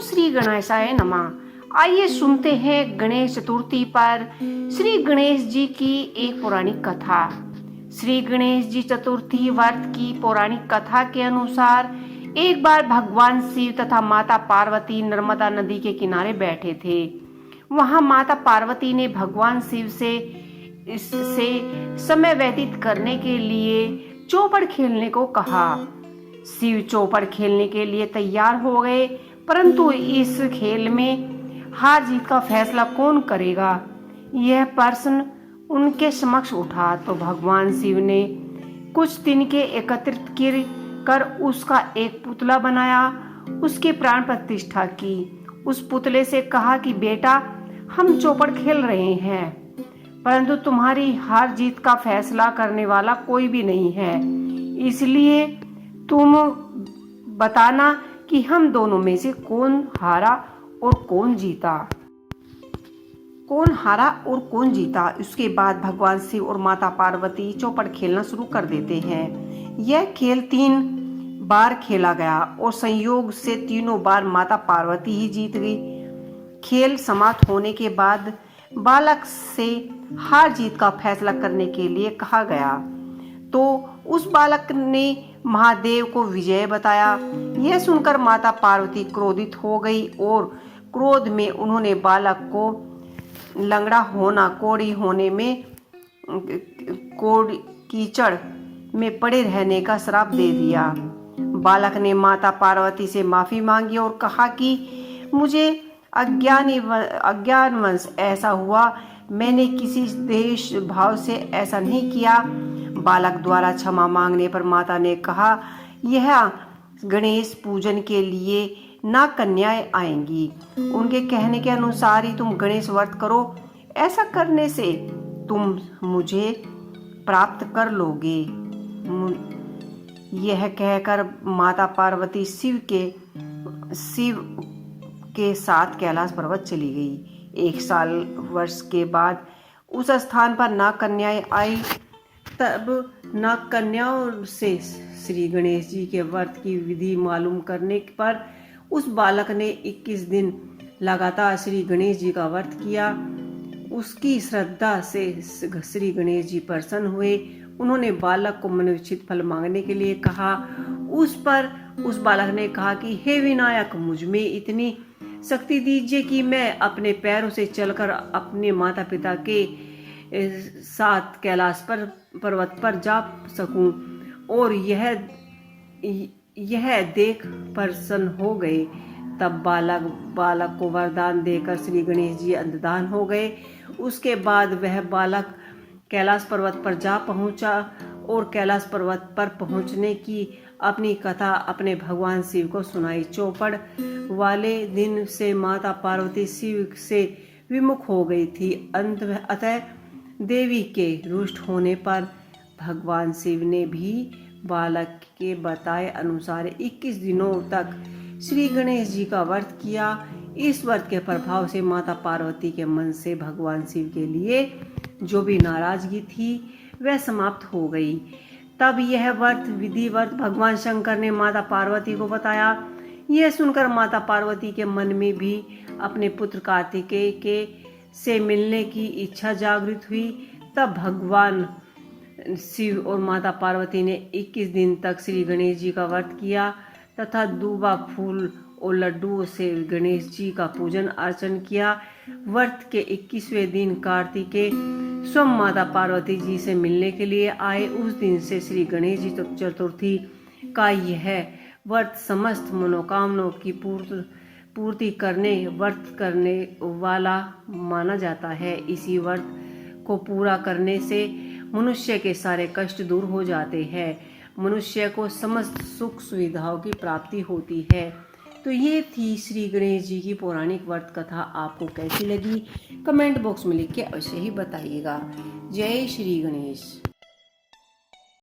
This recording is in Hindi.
श्री गणेशाय नमः। आइए सुनते हैं गणेश चतुर्थी पर श्री गणेश जी की एक पौराणिक कथा। श्री गणेश जी चतुर्थी व्रत की पौराणिक कथा के अनुसार एक बार भगवान शिव तथा माता पार्वती नर्मदा नदी के किनारे बैठे थे। वहां माता पार्वती ने भगवान शिव से समय व्यतीत करने के लिए चौपड़ खेलने को कहा। शिव चौपड़ खेलने के लिए तैयार हो गए, परंतु इस खेल में हार जीत का फैसला कौन करेगा, यह प्रश्न उनके समक्ष उठा। तो भगवान शिव ने कुछ तिनके एकत्रित कर उसका एक पुतला बनाया, उसकी प्राण प्रतिष्ठा की। उस पुतले से कहा कि बेटा, हम चौपड़ खेल रहे हैं, परंतु तुम्हारी हार जीत का फैसला करने वाला कोई भी नहीं है, इसलिए तुम बताना कि हम दोनों में से कौन हारा और कौन जीता। उसके बाद भगवान शिव और माता पार्वती चौपड़ खेलना शुरू कर देते हैं। यह खेल 3 बार खेला गया और संयोग से तीनों बार माता पार्वती ही जीत गई। खेल समाप्त होने के बाद बालक से हार जीत का फैसला करने के लिए कहा गया, तो उस बालक ने महादेव को विजय बताया। यह सुनकर माता पार्वती क्रोधित हो गई और क्रोध में उन्होंने बालक को लंगड़ा होना, कोढ़ी होने में, कीचड़ में पड़े रहने का श्राप दे दिया। बालक ने माता पार्वती से माफी मांगी और कहा कि मुझे अज्ञानवश ऐसा हुआ, मैंने किसी देश भाव से ऐसा नहीं किया। बालक द्वारा क्षमा मांगने पर माता ने कहा, यह गणेश पूजन के लिए ना कन्याएं आएंगी, उनके कहने के अनुसार ही तुम गणेश व्रत करो, ऐसा करने से तुम मुझे प्राप्त कर लोगे। यह कहकर माता पार्वती शिव के साथ कैलाश पर्वत चली गई। 1 साल वर्ष के बाद उस स्थान पर नाग कन्याएं आई। तब नाग कन्याओं से श्री गणेश जी के व्रत की विधि मालूम करने पर उस बालक ने 21 दिन लगातार श्री गणेश जी का व्रत किया। उसकी श्रद्धा से श्री गणेश जी प्रसन्न हुए। उन्होंने बालक को मनोवांछित फल मांगने के लिए कहा। उस बालक ने कहा कि हे विनायक, मुझ में इतनी शक्ति दीजिए कि मैं अपने पैरों से चलकर अपने माता पिता के साथ कैलाश पर्वत पर जा सकूं। और यह देख प्रसन्न हो गए। तब बालक को वरदान देकर श्री गणेश जी अंतर्धान हो गए। उसके बाद वह बालक कैलाश पर्वत पर जा पहुंचा और कैलाश पर्वत पर पहुंचने की अपनी कथा अपने भगवान शिव को सुनाई। चौपड़ वाले दिन से माता पार्वती शिव से विमुख हो गई थी। अतः देवी के रुष्ट होने पर भगवान शिव ने भी बालक के बताए अनुसार 21 दिनों तक श्री गणेश जी का व्रत किया। इस व्रत के प्रभाव से माता पार्वती के मन से भगवान शिव के लिए जो भी नाराजगी थी वह समाप्त हो गई। तब यह विधिवत भगवान शंकर ने माता पार्वती को बताया। यह सुनकर माता पार्वती के मन में भी अपने पुत्र कार्तिकेय से मिलने की इच्छा जागृत हुई। तब भगवान शिव और माता पार्वती ने 21 दिन तक श्री गणेश जी का व्रत किया तथा दूबा फूल और लड्डुओं से गणेश जी का पूजन अर्चन किया। व्रत के 21वें दिन कार्तिकेय स्वयं माता पार्वती जी से मिलने के लिए आए। उस दिन से श्री गणेश जी चतुर्थी का यह व्रत समस्त मनोकामनाओं की पूर्ति व्रत करने वाला माना जाता है। इसी व्रत को पूरा करने से मनुष्य के सारे कष्ट दूर हो जाते हैं, मनुष्य को समस्त सुख सुविधाओं की प्राप्ति होती है। तो ये थी श्री गणेश जी की पौराणिक व्रत कथा। आपको कैसी लगी कमेंट बॉक्स में लिख के अवश्य ही बताइएगा। जय श्री गणेश।